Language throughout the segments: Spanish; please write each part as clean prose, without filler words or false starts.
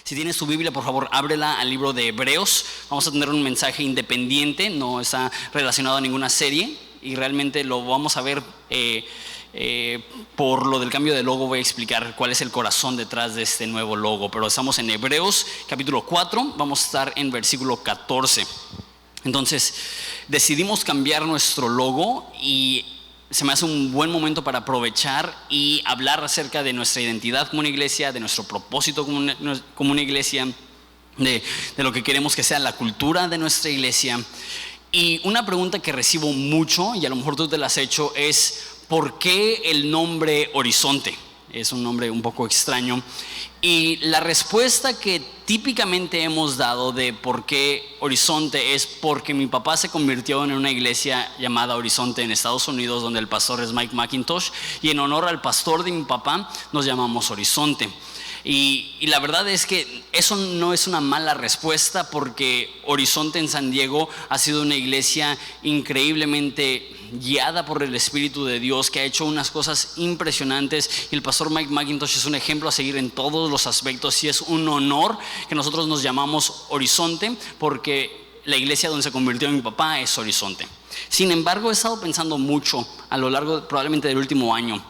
Si tienes tu Biblia, por favor, ábrela al libro de Hebreos. Vamos a tener un mensaje independiente, no está relacionado a ninguna serie y realmente lo vamos a ver. Por lo del cambio de logo voy a explicar cuál es el corazón detrás de este nuevo logo. Pero estamos en Hebreos capítulo 4, vamos a estar en versículo 14. Entonces decidimos cambiar nuestro logo y se me hace un buen momento para aprovechar y hablar acerca de nuestra identidad como una iglesia, de nuestro propósito como una iglesia, de lo que queremos que sea la cultura de nuestra iglesia. Y una pregunta que recibo mucho, y a lo mejor tú te la has hecho, es ¿por qué el nombre Horizonte? Es un nombre un poco extraño. Y la respuesta que típicamente hemos dado de por qué Horizonte es porque mi papá se convirtió en una iglesia llamada Horizonte en Estados Unidos, donde el pastor es Mike McIntosh, y en honor al pastor de mi papá nos llamamos Horizonte. Y la verdad es que eso no es una mala respuesta, porque Horizonte en San Diego ha sido una iglesia increíblemente guiada por el Espíritu de Dios, que ha hecho unas cosas impresionantes, y el pastor Mike McIntosh es un ejemplo a seguir en todos los aspectos, y es un honor que nosotros nos llamamos Horizonte, porque la iglesia donde se convirtió mi papá es Horizonte. Sin embargo, he estado pensando mucho a lo largo probablemente del último año,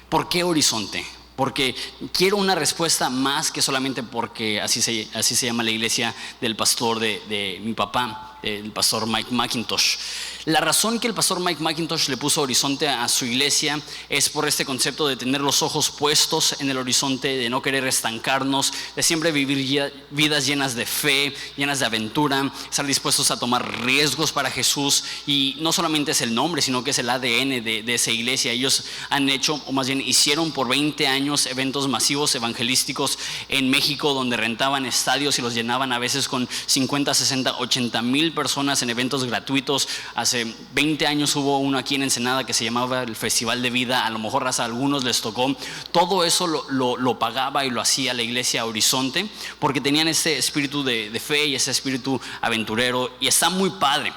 ¿por qué Horizonte? Porque quiero una respuesta más que solamente porque así se llama la iglesia del pastor de mi papá, el pastor Mike McIntosh. La razón que el pastor Mike McIntosh le puso Horizonte a su iglesia es por este concepto de tener los ojos puestos en el horizonte, de no querer estancarnos, de siempre vivir vidas llenas de fe, llenas de aventura, estar dispuestos a tomar riesgos para Jesús. Y no solamente es el nombre, sino que es el ADN de esa iglesia. Ellos han hecho, o más bien hicieron por 20 años eventos masivos evangelísticos en México, donde rentaban estadios y los llenaban a veces con 50, 60, 80 mil personas en eventos gratuitos. Hace 20 años hubo uno aquí en Ensenada que se llamaba el Festival de Vida. A lo mejor a algunos les tocó. Todo eso lo pagaba y lo hacía la iglesia Horizonte, porque tenían ese espíritu de fe y ese espíritu aventurero, y está muy padre.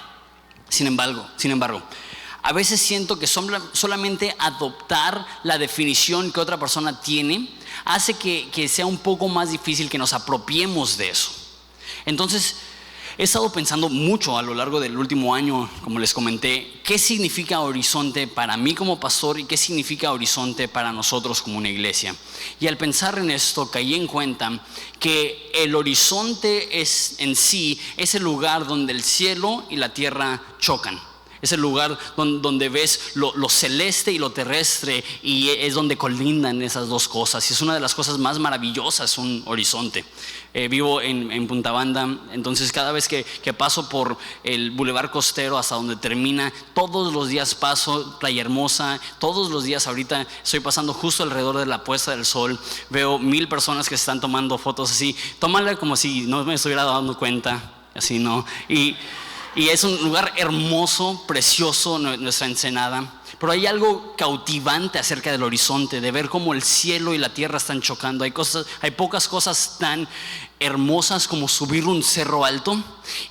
Sin embargo, a veces siento que solamente adoptar la definición que otra persona tiene hace que sea un poco más difícil que nos apropiemos de eso. Entonces he estado pensando mucho a lo largo del último año, como les comenté, qué significa Horizonte para mí como pastor y qué significa Horizonte para nosotros como una iglesia. Y al pensar en esto caí en cuenta que el horizonte en sí es el lugar donde el cielo y la tierra chocan. Es el lugar donde ves lo celeste y lo terrestre, y es donde colindan esas dos cosas. Y es una de las cosas más maravillosas, un horizonte. Vivo en Punta Banda, entonces cada vez que paso por el Boulevard Costero hasta donde termina, todos los días paso Playa Hermosa, todos los días. Ahorita estoy pasando justo alrededor de la puesta del sol, veo 1000 personas que se están tomando fotos así. Tómala como si no me estuviera dando cuenta, así, ¿no? Y es un lugar hermoso, precioso, nuestra Ensenada. Pero hay algo cautivante acerca del horizonte, de ver cómo el cielo y la tierra están chocando. Hay pocas cosas tan hermosas como subir un cerro alto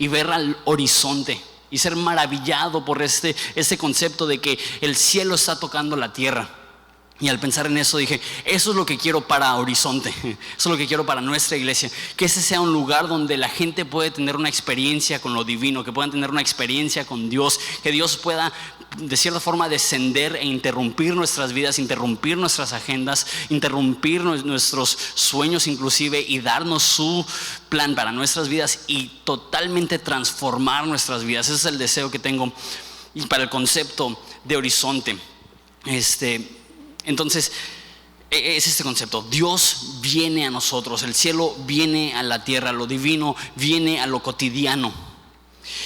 y ver al horizonte y ser maravillado por este concepto de que el cielo está tocando la tierra. Y al pensar en eso dije, eso es lo que quiero para Horizonte, eso es lo que quiero para nuestra iglesia, que ese sea un lugar donde la gente puede tener una experiencia con lo divino, que puedan tener una experiencia con Dios, que Dios pueda de cierta forma descender e interrumpir nuestras vidas, interrumpir nuestras agendas, interrumpir nuestros sueños inclusive, y darnos su plan para nuestras vidas y totalmente transformar nuestras vidas. Ese es el deseo que tengo para el concepto de Horizonte. Entonces, es este concepto: Dios viene a nosotros, el cielo viene a la tierra, lo divino viene a lo cotidiano.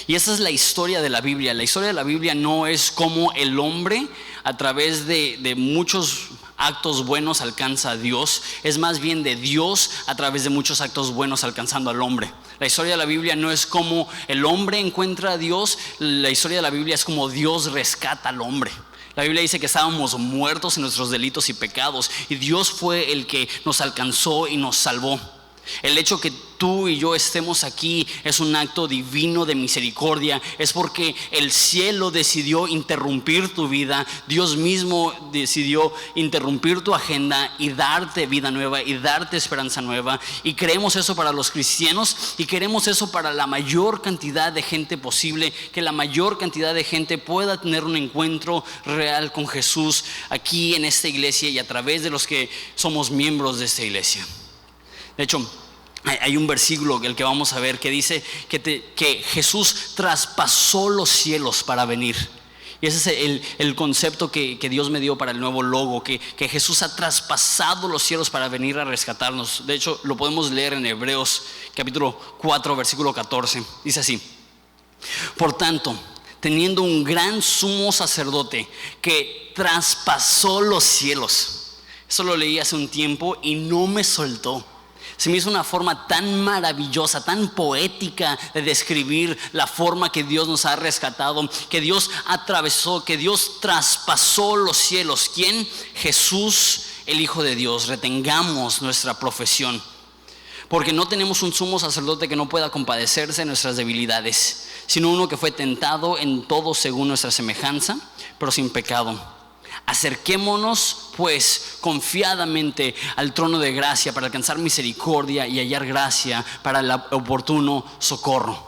Y esa es la historia de la Biblia. La historia de la Biblia no es cómo el hombre a través de muchos actos buenos alcanza a Dios, es más bien de Dios a través de muchos actos buenos alcanzando al hombre. La historia de la Biblia no es cómo el hombre encuentra a Dios, la historia de la Biblia es cómo Dios rescata al hombre. La Biblia dice que estábamos muertos en nuestros delitos y pecados, y Dios fue el que nos alcanzó y nos salvó. El hecho que tú y yo estemos aquí es un acto divino de misericordia. Es porque el cielo decidió interrumpir tu vida. Dios mismo decidió interrumpir tu agenda y darte vida nueva y darte esperanza nueva. Y queremos eso para los cristianos y queremos eso para la mayor cantidad de gente posible. Que la mayor cantidad de gente pueda tener un encuentro real con Jesús aquí en esta iglesia y a través de los que somos miembros de esta iglesia. De hecho, hay un versículo, el que vamos a ver, que dice que Jesús traspasó los cielos para venir. Y ese es el concepto que Dios me dio para el nuevo logo, que Jesús ha traspasado los cielos para venir a rescatarnos. De hecho, lo podemos leer en Hebreos capítulo 4, versículo 14. Dice así: por tanto, teniendo un gran sumo sacerdote que traspasó los cielos. Eso lo leí hace un tiempo y no me soltó. Se me hizo una forma tan maravillosa, tan poética de describir la forma que Dios nos ha rescatado, que Dios atravesó, que Dios traspasó los cielos. ¿Quién? Jesús, el Hijo de Dios. Retengamos nuestra profesión, porque no tenemos un sumo sacerdote que no pueda compadecerse de nuestras debilidades, sino uno que fue tentado en todo según nuestra semejanza, pero sin pecado. Acerquémonos pues confiadamente al trono de gracia para alcanzar misericordia y hallar gracia para el oportuno socorro.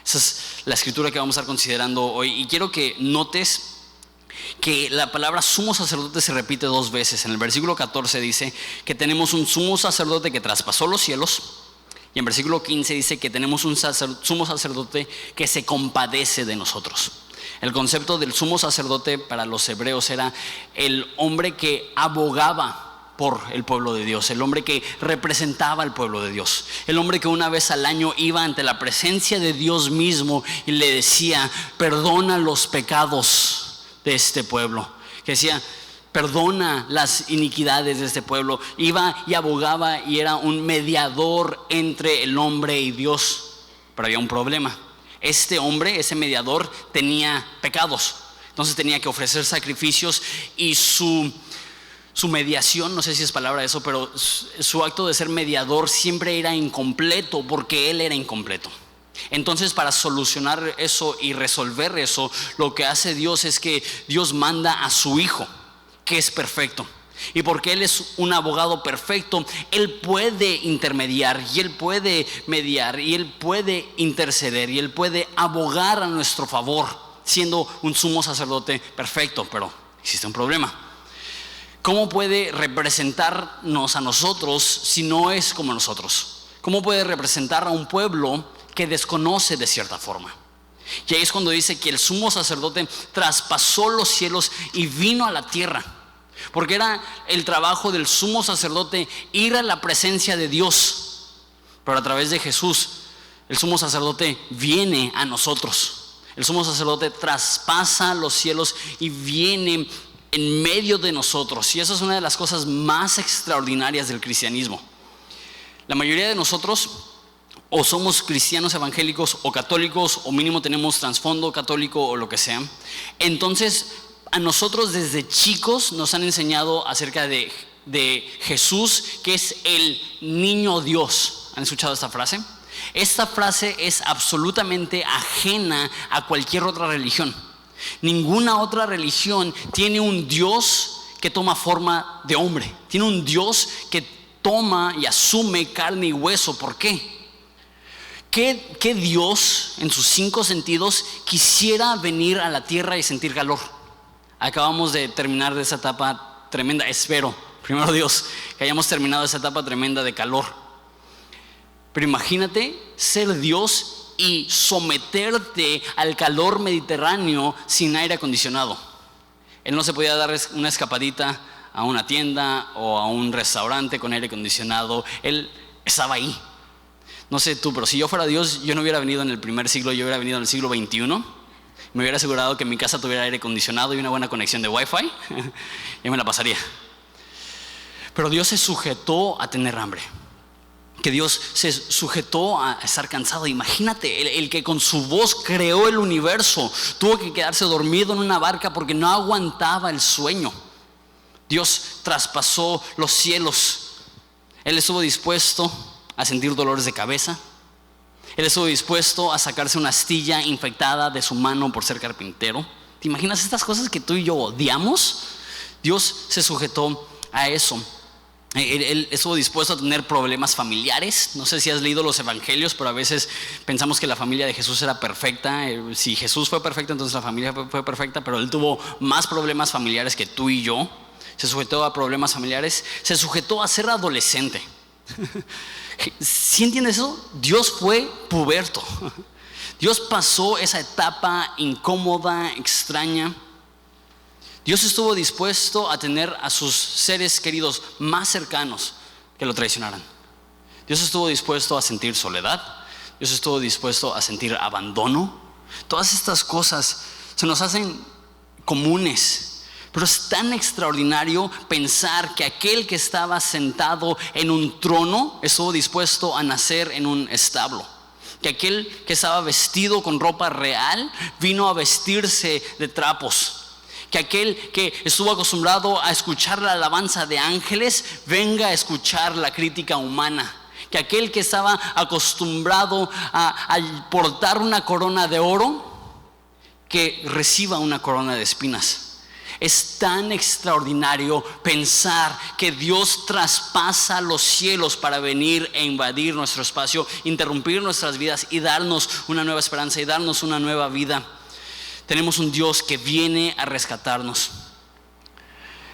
Esa es la escritura que vamos a estar considerando hoy. Y quiero que notes que la palabra sumo sacerdote se repite 2 veces. En el versículo 14 dice que tenemos un sumo sacerdote que traspasó los cielos. Y en versículo 15 dice que tenemos un sumo sacerdote que se compadece de nosotros. El concepto del sumo sacerdote para los hebreos era el hombre que abogaba por el pueblo de Dios, el hombre que representaba al pueblo de Dios, el hombre que una vez al año iba ante la presencia de Dios mismo y le decía: perdona los pecados de este pueblo. Que decía: perdona las iniquidades de este pueblo. Iba y abogaba y era un mediador entre el hombre y Dios. Pero había un problema. Este hombre, ese mediador, tenía pecados. Entonces tenía que ofrecer sacrificios y su mediación, no sé si es palabra eso, pero su acto de ser mediador siempre era incompleto porque él era incompleto. Entonces, para solucionar eso y resolver eso, lo que hace Dios es que Dios manda a su Hijo, que es perfecto. Y porque Él es un abogado perfecto, Él puede intermediar y Él puede mediar y Él puede interceder y Él puede abogar a nuestro favor, siendo un sumo sacerdote perfecto. Pero existe un problema. ¿Cómo puede representarnos a nosotros si no es como nosotros? ¿Cómo puede representar a un pueblo que desconoce de cierta forma? Y ahí es cuando dice que el sumo sacerdote traspasó los cielos y vino a la tierra. Porque era el trabajo del sumo sacerdote ir a la presencia de Dios. Pero a través de Jesús, el sumo sacerdote viene a nosotros. El sumo sacerdote traspasa los cielos y viene en medio de nosotros. Y eso es una de las cosas más extraordinarias del cristianismo. La mayoría de nosotros o somos cristianos evangélicos o católicos, o mínimo tenemos trasfondo católico o lo que sea. Entonces, a nosotros desde chicos nos han enseñado acerca de Jesús, que es el niño Dios. ¿Han escuchado esta frase? Esta frase es absolutamente ajena a cualquier otra religión. Ninguna otra religión tiene un Dios que toma forma de hombre. Tiene un Dios que toma y asume carne y hueso. ¿Por qué? ¿Qué Dios en sus 5 sentidos quisiera venir a la tierra y sentir calor? Acabamos de terminar de esa etapa tremenda. Espero, primero Dios, que hayamos terminado esa etapa tremenda de calor. Pero imagínate ser Dios y someterte al calor mediterráneo sin aire acondicionado. Él no se podía dar una escapadita a una tienda o a un restaurante con aire acondicionado. Él estaba ahí. No sé tú, pero si yo fuera Dios, yo no hubiera venido en el primer siglo, yo hubiera venido en el siglo XXI. Me hubiera asegurado que mi casa tuviera aire acondicionado y una buena conexión de Wi-Fi. Ya me la pasaría. Pero Dios se sujetó a tener hambre. Que Dios se sujetó a estar cansado. Imagínate, el que con su voz creó el universo tuvo que quedarse dormido en una barca porque no aguantaba el sueño. Dios traspasó los cielos. Él estuvo dispuesto a sentir dolores de cabeza. Él estuvo dispuesto a sacarse una astilla infectada de su mano por ser carpintero. ¿Te imaginas estas cosas que tú y yo odiamos? Dios se sujetó a eso. Él estuvo dispuesto a tener problemas familiares. No sé si has leído los evangelios, pero a veces pensamos que la familia de Jesús era perfecta. Si Jesús fue perfecto, entonces la familia fue perfecta, pero él tuvo más problemas familiares que tú y yo. Se sujetó a problemas familiares. Se sujetó a ser adolescente. ¿Sí entiendes eso? Dios fue puberto. Dios pasó esa etapa incómoda, extraña. Dios estuvo dispuesto a tener a sus seres queridos más cercanos que lo traicionaran. Dios estuvo dispuesto a sentir soledad. Dios estuvo dispuesto a sentir abandono. Todas estas cosas se nos hacen comunes. Pero es tan extraordinario pensar que aquel que estaba sentado en un trono estuvo dispuesto a nacer en un establo. Que aquel que estaba vestido con ropa real vino a vestirse de trapos. Que aquel que estuvo acostumbrado a escuchar la alabanza de ángeles venga a escuchar la crítica humana. Que aquel que estaba acostumbrado a portar una corona de oro, que reciba una corona de espinas. Es tan extraordinario pensar que Dios traspasa los cielos para venir e invadir nuestro espacio, interrumpir nuestras vidas y darnos una nueva esperanza y darnos una nueva vida. Tenemos un Dios que viene a rescatarnos.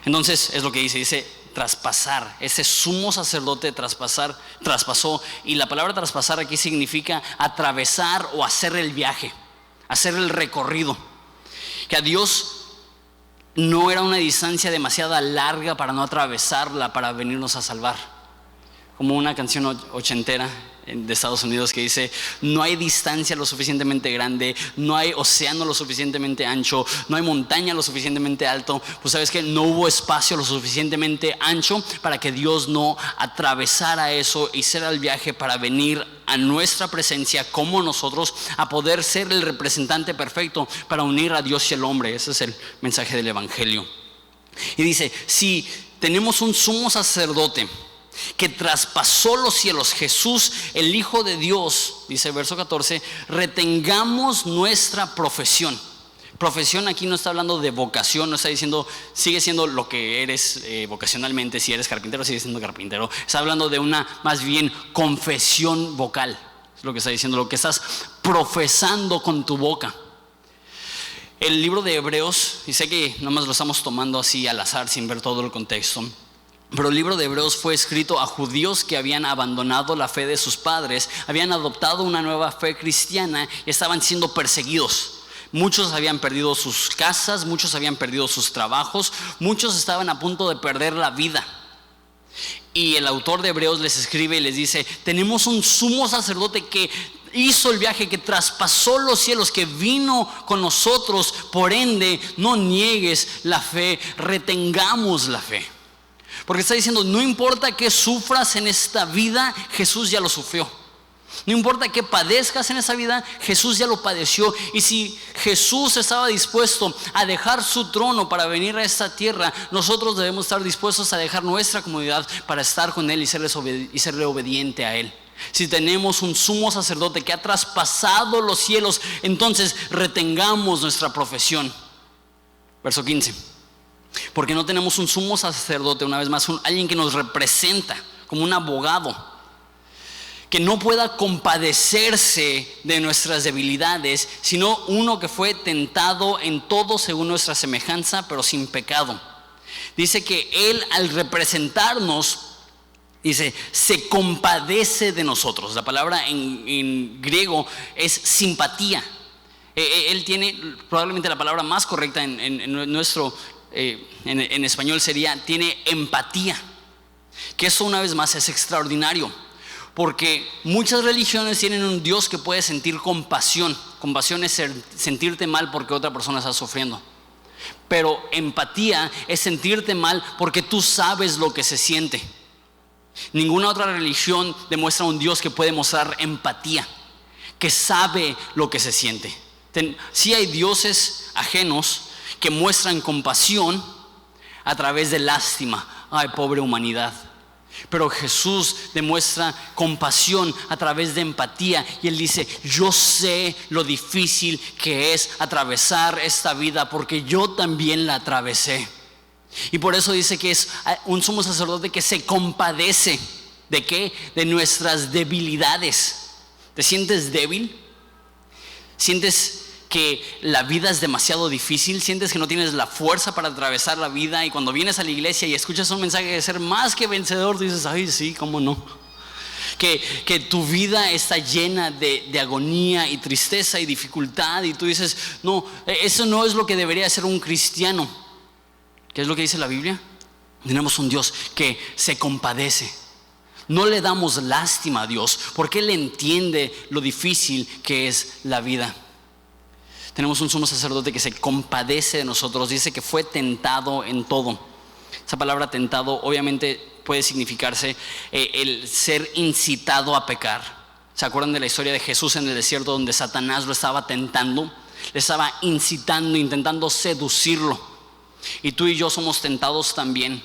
Entonces es lo que dice traspasar. Ese sumo sacerdote traspasó, y la palabra traspasar aquí significa atravesar o hacer el viaje, hacer el recorrido. Que a Dios no era una distancia demasiado larga para no atravesarla, para venirnos a salvar. Como una canción ochentera de Estados Unidos que dice: no hay distancia lo suficientemente grande, no hay océano lo suficientemente ancho, no hay montaña lo suficientemente alto. Pues sabes que no hubo espacio lo suficientemente ancho para que Dios no atravesara eso, hiciera el viaje para venir a nuestra presencia como nosotros, a poder ser el representante perfecto para unir a Dios y al hombre. Ese es el mensaje del evangelio. Y dice: si tenemos un sumo sacerdote que traspasó los cielos, Jesús, el Hijo de Dios, dice verso 14, retengamos nuestra profesión. Profesión aquí no está hablando de vocación, no está diciendo sigue siendo lo que eres vocacionalmente. Si eres carpintero, sigue siendo carpintero. Está hablando de una más bien confesión vocal. Es lo que está diciendo, lo que estás profesando con tu boca. El libro de Hebreos, y sé que nomás lo estamos tomando así al azar sin ver todo el contexto, pero el libro de Hebreos fue escrito a judíos que habían abandonado la fe de sus padres, habían adoptado una nueva fe cristiana y estaban siendo perseguidos. Muchos habían perdido sus casas, muchos habían perdido sus trabajos, muchos estaban a punto de perder la vida. Y el autor de Hebreos les escribe y les dice: tenemos un sumo sacerdote que hizo el viaje, que traspasó los cielos, que vino con nosotros. Por ende, no niegues la fe, retengamos la fe. Porque está diciendo: no importa qué sufras en esta vida, Jesús ya lo sufrió. No importa qué padezcas en esa vida, Jesús ya lo padeció. Y si Jesús estaba dispuesto a dejar su trono para venir a esta tierra, nosotros debemos estar dispuestos a dejar nuestra comodidad para estar con Él y serle obediente a Él. Si tenemos un sumo sacerdote que ha traspasado los cielos, entonces retengamos nuestra profesión. Verso 15. Porque no tenemos un sumo sacerdote, una vez más, alguien que nos representa como un abogado, que no pueda compadecerse de nuestras debilidades, sino uno que fue tentado en todo según nuestra semejanza, pero sin pecado. Dice que Él, al representarnos, dice, se compadece de nosotros. La palabra en griego es simpatía. Él tiene probablemente la palabra más correcta en nuestro en español sería, tiene empatía. Que eso, una vez más, es extraordinario, porque muchas religiones tienen un Dios que puede sentir compasión. Compasión es sentirte mal porque otra persona está sufriendo. Pero empatía es sentirte mal porque tú sabes lo que se siente. Ninguna otra religión demuestra un Dios que puede mostrar empatía, que sabe lo que se siente. Sí hay dioses ajenos que muestran compasión a través de lástima. Ay, pobre humanidad. Pero Jesús demuestra compasión a través de empatía. Y Él dice: yo sé lo difícil que es atravesar esta vida, porque yo también la atravesé. Y por eso dice que es un sumo sacerdote que se compadece. ¿De qué? De nuestras debilidades. ¿Te sientes débil? ¿Sientes que la vida es demasiado difícil? ¿Sientes que no tienes la fuerza para atravesar la vida? Y cuando vienes a la iglesia y escuchas un mensaje de ser más que vencedor, dices: ay, sí, ¿cómo no? Que tu vida está llena de agonía y tristeza y dificultad, y tú dices: no, eso no es lo que debería ser un cristiano. ¿Qué es lo que dice la Biblia? Tenemos un Dios que se compadece. No le damos lástima a Dios, porque Él entiende lo difícil que es la vida. Tenemos un sumo sacerdote que se compadece de nosotros. Dice que fue tentado en todo. Esa palabra tentado obviamente puede significarse el ser incitado a pecar. ¿Se acuerdan de la historia de Jesús en el desierto, donde Satanás lo estaba tentando? Le estaba incitando, intentando seducirlo. Y tú y yo somos tentados también.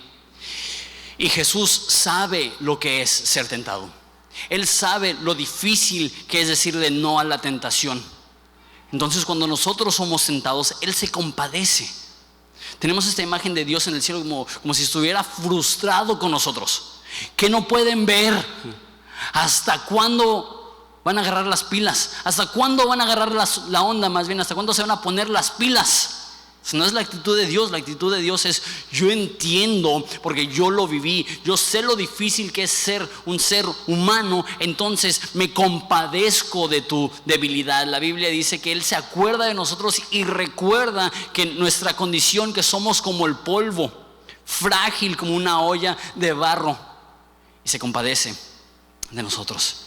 Y Jesús sabe lo que es ser tentado. Él sabe lo difícil que es decirle no a la tentación. Entonces, cuando nosotros somos tentados, Él se compadece. Tenemos esta imagen de Dios en el cielo como si estuviera frustrado con nosotros. ¿Qué no pueden ver? ¿Hasta cuándo van a agarrar las pilas? ¿Hasta cuándo van a agarrar la onda, más bien? ¿Hasta cuándo se van a poner las pilas? No es la actitud de Dios. La actitud de Dios es: yo entiendo, porque yo lo viví, yo sé lo difícil que es ser un ser humano, entonces me compadezco de tu debilidad. La Biblia dice que Él se acuerda de nosotros y recuerda que nuestra condición, que somos como el polvo, frágil como una olla de barro, y se compadece de nosotros.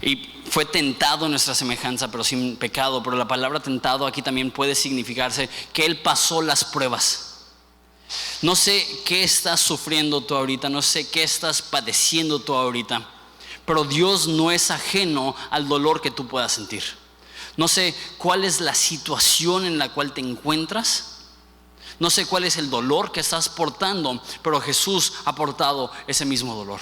Y fue tentado en nuestra semejanza, pero sin pecado. Pero la palabra tentado aquí también puede significarse que Él pasó las pruebas. No sé qué estás sufriendo tú ahorita, no sé qué estás padeciendo tú ahorita, pero Dios no es ajeno al dolor que tú puedas sentir. No sé cuál es la situación en la cual te encuentras, no sé cuál es el dolor que estás portando, pero Jesús ha portado ese mismo dolor.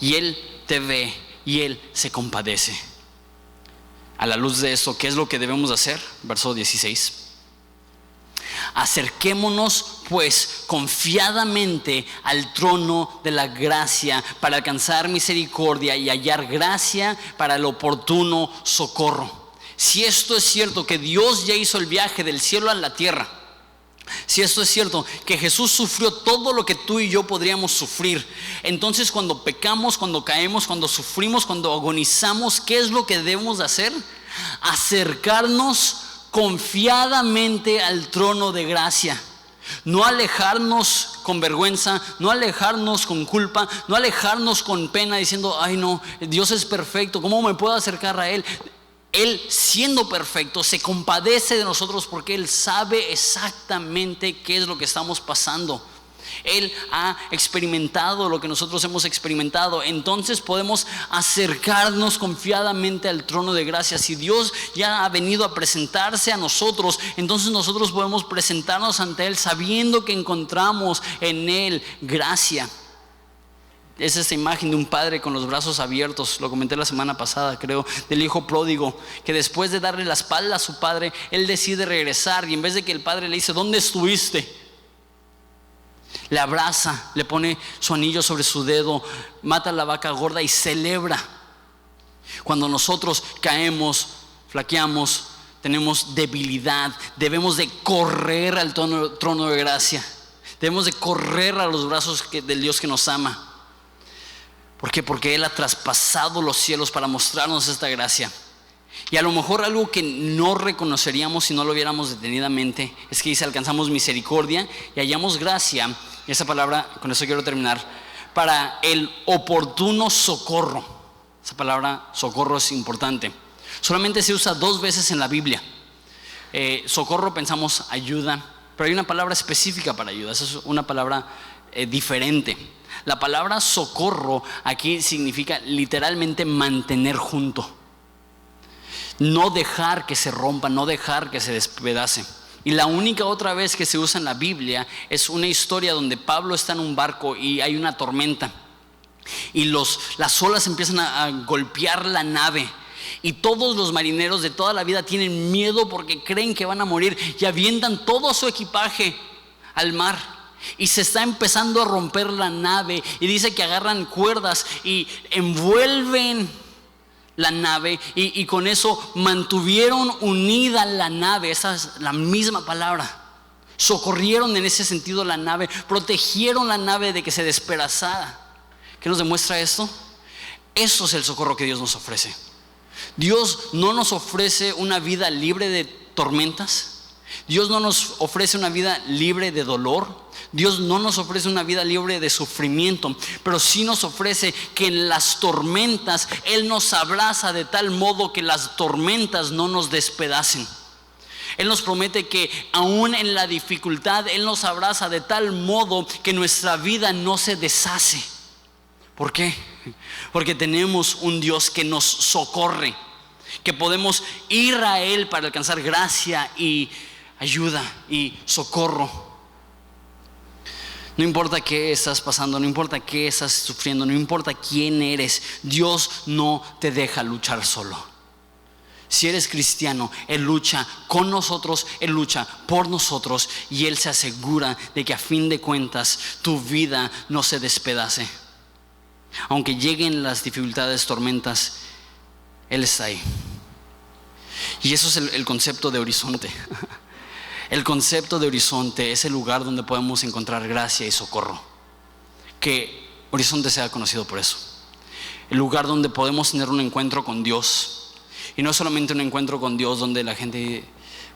Y Él te ve y Él se compadece. A la luz de eso, ¿qué es lo que debemos hacer? Verso 16. Acerquémonos pues confiadamente al trono de la gracia, para alcanzar misericordia y hallar gracia para el oportuno socorro. Si esto es cierto, que Dios ya hizo el viaje del cielo a la tierra, si esto es cierto, que Jesús sufrió todo lo que tú y yo podríamos sufrir, entonces cuando pecamos, cuando caemos, cuando sufrimos, cuando agonizamos, ¿qué es lo que debemos hacer? Acercarnos confiadamente al trono de gracia. No alejarnos con vergüenza, no alejarnos con culpa, no alejarnos con pena diciendo: ay no, Dios es perfecto, ¿cómo me puedo acercar a Él? Él, siendo perfecto, se compadece de nosotros, porque Él sabe exactamente qué es lo que estamos pasando. Él ha experimentado lo que nosotros hemos experimentado. Entonces podemos acercarnos confiadamente al trono de gracia. Si Dios ya ha venido a presentarse a nosotros, entonces nosotros podemos presentarnos ante Él sabiendo que encontramos en Él gracia. Es esta imagen de un padre con los brazos abiertos. Lo comenté la semana pasada, creo, del hijo pródigo, que después de darle la espalda a su padre, él decide regresar. Y en vez de que el padre le dice: ¿dónde estuviste?, le abraza, le pone su anillo sobre su dedo, mata la vaca gorda y celebra. Cuando nosotros caemos, flaqueamos, tenemos debilidad, debemos de correr al trono de gracia. Debemos de correr a los brazos del Dios que nos ama. ¿Por qué? Porque Él ha traspasado los cielos para mostrarnos esta gracia. Y a lo mejor algo que no reconoceríamos si no lo viéramos detenidamente es que dice: alcanzamos misericordia y hallamos gracia. Y esa palabra, con eso quiero terminar, para el oportuno socorro. Esa palabra socorro es importante. Solamente se usa 2 veces en la Biblia. Socorro pensamos ayuda, pero hay una palabra específica para ayuda. Esa es una palabra diferente. La palabra socorro aquí significa literalmente mantener junto. No dejar que se rompa, no dejar que se despedace. Y la única otra vez que se usa en la Biblia es una historia donde Pablo está en un barco y hay una tormenta. Y las olas empiezan a golpear la nave. Y todos los marineros de toda la vida tienen miedo porque creen que van a morir. Y avientan todo su equipaje al mar. Y se está empezando a romper la nave. Y dice que agarran cuerdas y envuelven la nave, y con eso mantuvieron unida la nave. Esa es la misma palabra. Socorrieron en ese sentido la nave, protegieron la nave de que se despedazara. ¿Qué nos demuestra esto? Eso es el socorro que Dios nos ofrece. Dios no nos ofrece una vida libre de tormentas. Dios no nos ofrece una vida libre de dolor. Dios no nos ofrece una vida libre de sufrimiento, pero sí nos ofrece que en las tormentas Él nos abraza de tal modo que las tormentas no nos despedacen. Él nos promete que aún en la dificultad Él nos abraza de tal modo que nuestra vida no se deshace. ¿Por qué? Porque tenemos un Dios que nos socorre, que podemos ir a Él para alcanzar gracia y ayuda y socorro. No importa qué estás pasando, no importa qué estás sufriendo, no importa quién eres, Dios no te deja luchar solo. Si eres cristiano, Él lucha con nosotros, Él lucha por nosotros, y Él se asegura de que a fin de cuentas tu vida no se despedace. Aunque lleguen las dificultades, tormentas, Él está ahí. Y eso es el concepto de horizonte. El concepto de horizonte es el lugar donde podemos encontrar gracia y socorro. Que Horizonte sea conocido por eso. El lugar donde podemos tener un encuentro con Dios. Y no solamente un encuentro con Dios donde la gente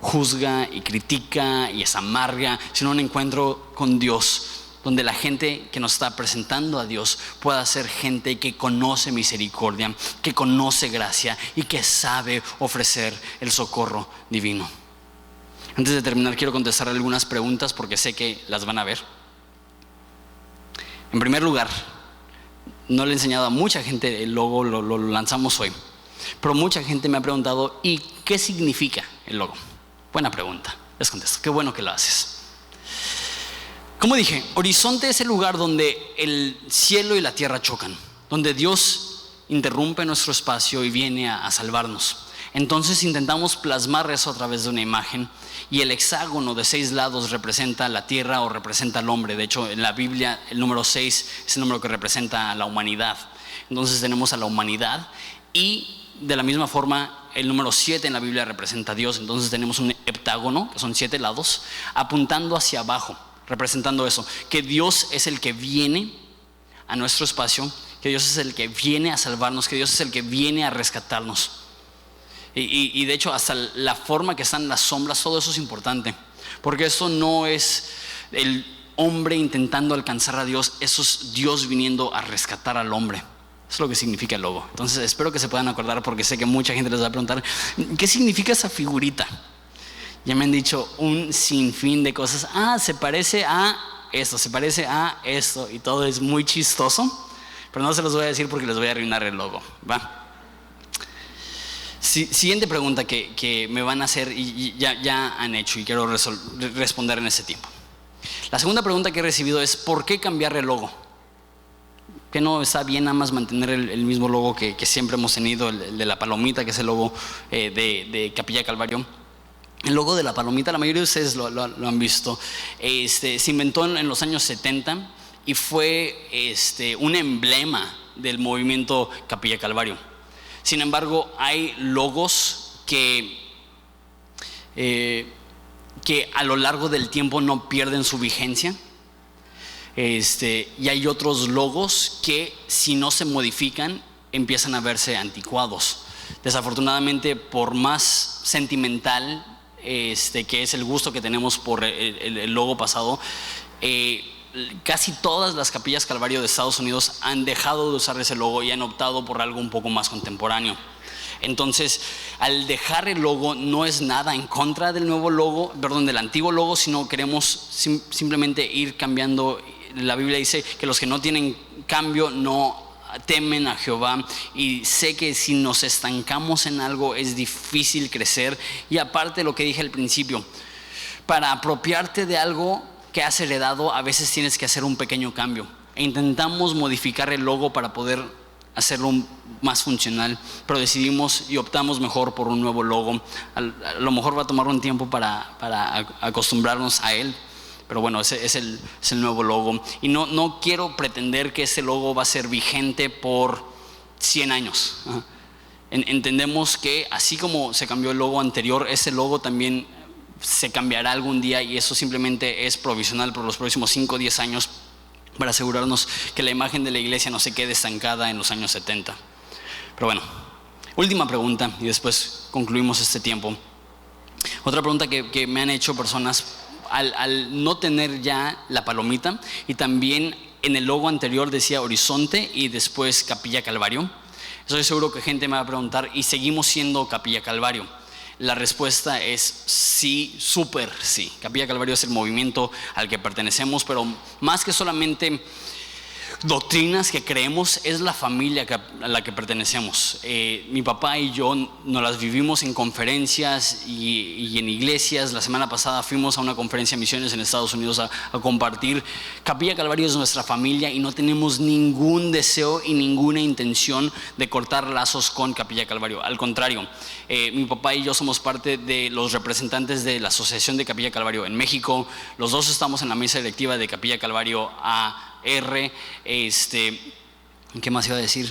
juzga y critica y es amarga, sino un encuentro con Dios donde la gente que nos está presentando a Dios pueda ser gente que conoce misericordia, que conoce gracia y que sabe ofrecer el socorro divino. Antes de terminar, quiero contestar algunas preguntas porque sé que las van a ver. En primer lugar, no le he enseñado a mucha gente el logo, lo lanzamos hoy. Pero mucha gente me ha preguntado, ¿y qué significa el logo? Buena pregunta, les contesto, qué bueno que lo haces. Como dije, Horizonte es el lugar donde el cielo y la tierra chocan, donde Dios interrumpe nuestro espacio y viene a salvarnos. Entonces intentamos plasmar eso a través de una imagen, y el hexágono de 6 lados representa la tierra o representa al hombre. De hecho, en la Biblia el número 6 es el número que representa a la humanidad. Entonces tenemos a la humanidad, y de la misma forma el número 7 en la Biblia representa a Dios. Entonces tenemos un heptágono, que son 7 lados, apuntando hacia abajo, representando eso, que Dios es el que viene a nuestro espacio, que Dios es el que viene a salvarnos, que Dios es el que viene a rescatarnos. Y de hecho hasta la forma que están las sombras, todo eso es importante, porque eso no es el hombre intentando alcanzar a Dios, eso es Dios viniendo a rescatar al hombre. Eso es lo que significa el logo. Entonces espero que se puedan acordar, porque sé que mucha gente les va a preguntar, ¿qué significa esa figurita? Ya me han dicho un sinfín de cosas. Se parece a esto, se parece a esto, y todo es muy chistoso, pero no se los voy a decir porque les voy a arruinar el logo, ¿va? Siguiente pregunta que me van a hacer y ya han hecho, y quiero responder en ese tiempo. La segunda pregunta que he recibido es, ¿por qué cambiar el logo? ¿Que no está bien nada más mantener el mismo logo que siempre hemos tenido, el de la palomita, que es el logo de Capilla Calvario? El logo de la palomita, la mayoría de ustedes lo han visto. Se inventó en los años 70 y fue un emblema del movimiento Capilla Calvario. Sin embargo, hay logos que a lo largo del tiempo no pierden su vigencia. Y hay otros logos que, si no se modifican, empiezan a verse anticuados. Desafortunadamente, por más sentimental que es el gusto que tenemos por el logo pasado, casi todas las capillas Calvario de Estados Unidos han dejado de usar ese logo y han optado por algo un poco más contemporáneo. Entonces, al dejar el logo, no es nada en contra del nuevo logo, perdón, del antiguo logo, sino queremos simplemente ir cambiando. La Biblia dice que los que no tienen cambio no temen a Jehová, y sé que si nos estancamos en algo es difícil crecer. Y aparte, lo que dije al principio, Para apropiarte de algo que has heredado, a veces tienes que hacer un pequeño cambio. E intentamos modificar el logo para poder hacerlo más funcional, pero decidimos y optamos mejor por un nuevo logo. A lo mejor va a tomar un tiempo para acostumbrarnos a él, pero bueno, ese es el nuevo logo. Y no quiero pretender que ese logo va a ser vigente por 100 años. Entendemos que así como se cambió el logo anterior, ese logo también se cambiará algún día, y eso simplemente es provisional por los próximos 5 o 10 años para asegurarnos que la imagen de la iglesia no se quede estancada en los años 70. Pero bueno, última pregunta y después concluimos este tiempo. Otra pregunta que me han hecho personas al no tener ya la palomita, y también en el logo anterior decía Horizonte y después Capilla Calvario. Estoy seguro que gente me va a preguntar, ¿y seguimos siendo Capilla Calvario? La respuesta es sí, súper sí. Capilla Calvario es el movimiento al que pertenecemos, pero más que solamente doctrinas que creemos, es la familia a la que pertenecemos. Mi papá y yo nos las vivimos en conferencias y en iglesias. La semana pasada fuimos a una conferencia de misiones en Estados Unidos a compartir. Capilla Calvario es nuestra familia y no tenemos ningún deseo y ninguna intención de cortar lazos con Capilla Calvario. Al contrario, mi papá y yo somos parte de los representantes de la Asociación de Capilla Calvario en México. Los dos estamos en la mesa directiva de Capilla Calvario AR. ¿Qué más iba a decir?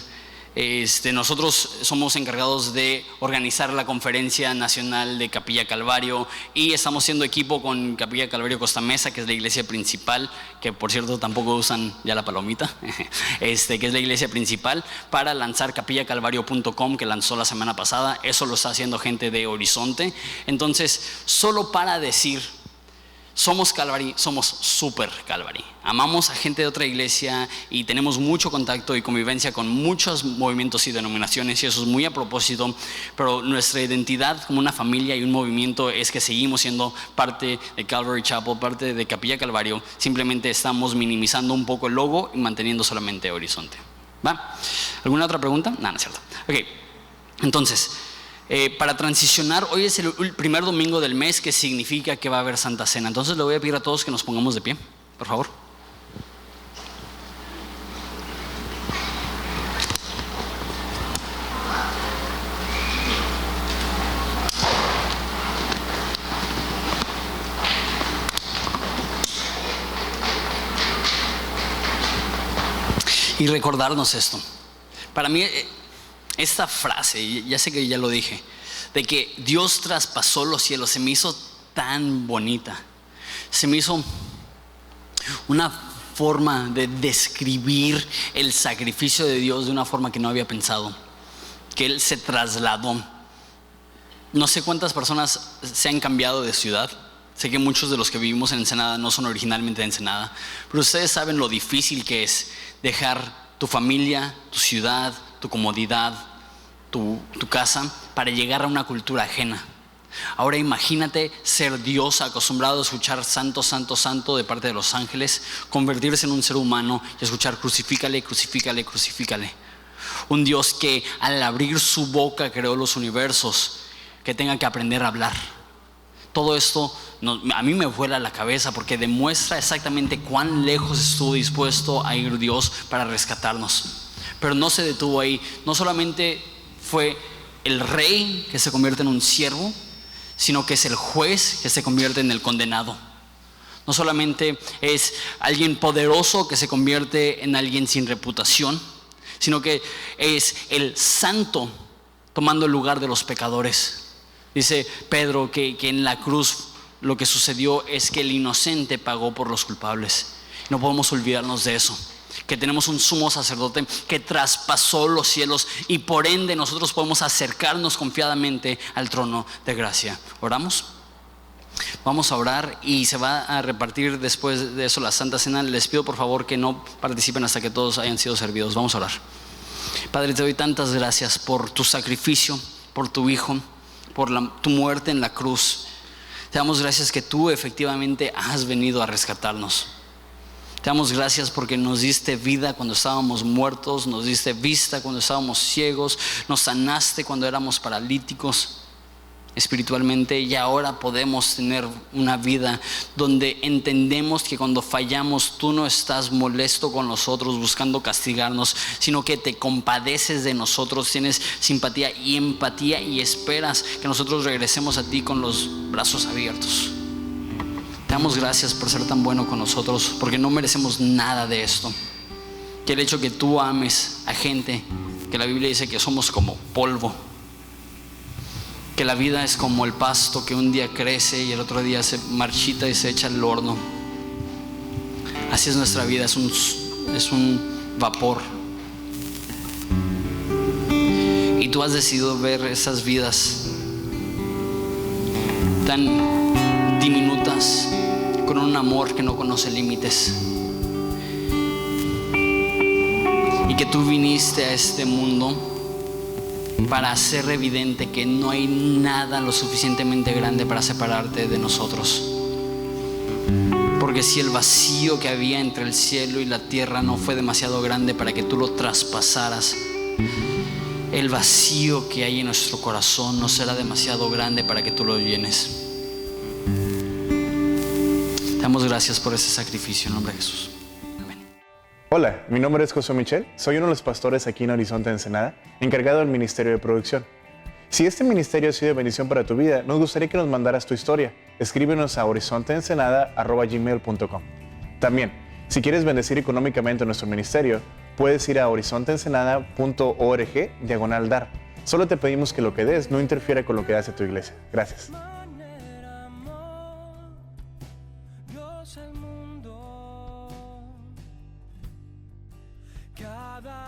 Nosotros somos encargados de organizar la conferencia nacional de Capilla Calvario, y estamos siendo equipo con Capilla Calvario Costa Mesa, que es la iglesia principal, que por cierto tampoco usan ya la palomita, que es la iglesia principal, para lanzar capillacalvario.com, que lanzó la semana pasada. Eso lo está haciendo gente de Horizonte. Entonces, solo para decir, somos Calvary, somos super Calvary. Amamos a gente de otra iglesia y tenemos mucho contacto y convivencia con muchos movimientos y denominaciones, y eso es muy a propósito. Pero nuestra identidad como una familia y un movimiento es que seguimos siendo parte de Calvary Chapel, parte de Capilla Calvario. Simplemente estamos minimizando un poco el logo y manteniendo solamente Horizonte. ¿Va? ¿Alguna otra pregunta? No, no es cierto. Ok, entonces, para transicionar, hoy es el primer domingo del mes, que significa que va a haber Santa Cena. Entonces le voy a pedir a todos que nos pongamos de pie, por favor. Y recordarnos esto. Para mí, esta frase, ya sé que ya lo dije, de que Dios traspasó los cielos, se me hizo tan bonita. Se me hizo una forma de describir el sacrificio de Dios de una forma que no había pensado. Que Él se trasladó. No sé cuántas personas se han cambiado de ciudad. Sé que muchos de los que vivimos en Ensenada no son originalmente de Ensenada, pero ustedes saben lo difícil que es dejar tu familia, tu ciudad, tu comodidad, tu casa, para llegar a una cultura ajena. Ahora imagínate ser Dios, acostumbrado a escuchar santo, santo, santo de parte de los ángeles, convertirse en un ser humano y escuchar crucifícale, crucifícale, crucifícale. Un Dios que al abrir su boca creó los universos, que tenga que aprender a hablar. Todo esto a mí me vuela la cabeza, porque demuestra exactamente cuán lejos estuvo dispuesto a ir Dios para rescatarnos. Pero no se detuvo ahí. No solamente fue el rey que se convierte en un siervo, sino que es el juez que se convierte en el condenado. No solamente es alguien poderoso que se convierte en alguien sin reputación, sino que es el santo tomando el lugar de los pecadores. Dice Pedro que en la cruz lo que sucedió es que el inocente pagó por los culpables. No podemos olvidarnos de eso, que tenemos un sumo sacerdote que traspasó los cielos, y por ende nosotros podemos acercarnos confiadamente al trono de gracia. ¿Oramos? Vamos a orar y se va a repartir después de eso la Santa Cena. Les pido por favor que no participen hasta que todos hayan sido servidos. Vamos a orar. Padre, te doy tantas gracias por tu sacrificio, por tu Hijo, por tu muerte en la cruz. Te damos gracias que tú efectivamente has venido a rescatarnos. Te damos gracias porque nos diste vida cuando estábamos muertos, nos diste vista cuando estábamos ciegos, nos sanaste cuando éramos paralíticos. espiritualmente, y ahora podemos tener una vida donde entendemos que cuando fallamos tú no estás molesto con nosotros buscando castigarnos, sino que te compadeces de nosotros, tienes simpatía y empatía y esperas que nosotros regresemos a ti con los brazos abiertos. Te damos gracias por ser tan bueno con nosotros, porque no merecemos nada de esto. Que el hecho que tú ames a gente que la Biblia dice que somos como polvo, que la vida es como el pasto que un día crece y el otro día se marchita y se echa al horno. Así es nuestra vida, es un vapor. Y tú has decidido ver esas vidas tan diminutas con un amor que no conoce límites. Y que tú viniste a este mundo para hacer evidente que no hay nada lo suficientemente grande para separarte de nosotros. Porque si el vacío que había entre el cielo y la tierra no fue demasiado grande para que tú lo traspasaras, el vacío que hay en nuestro corazón no será demasiado grande para que tú lo llenes. Te damos gracias por ese sacrificio en nombre de Jesús. Hola, mi nombre es José Michel, soy uno de los pastores aquí en Horizonte Ensenada, encargado del Ministerio de Producción. Si este ministerio ha sido de bendición para tu vida, nos gustaría que nos mandaras tu historia. Escríbenos a horizonteensenada@gmail.com. También, si quieres bendecir económicamente nuestro ministerio, puedes ir a horizonteensenada.org/dar. Solo te pedimos que lo que des no interfiera con lo que hace tu iglesia. Gracias.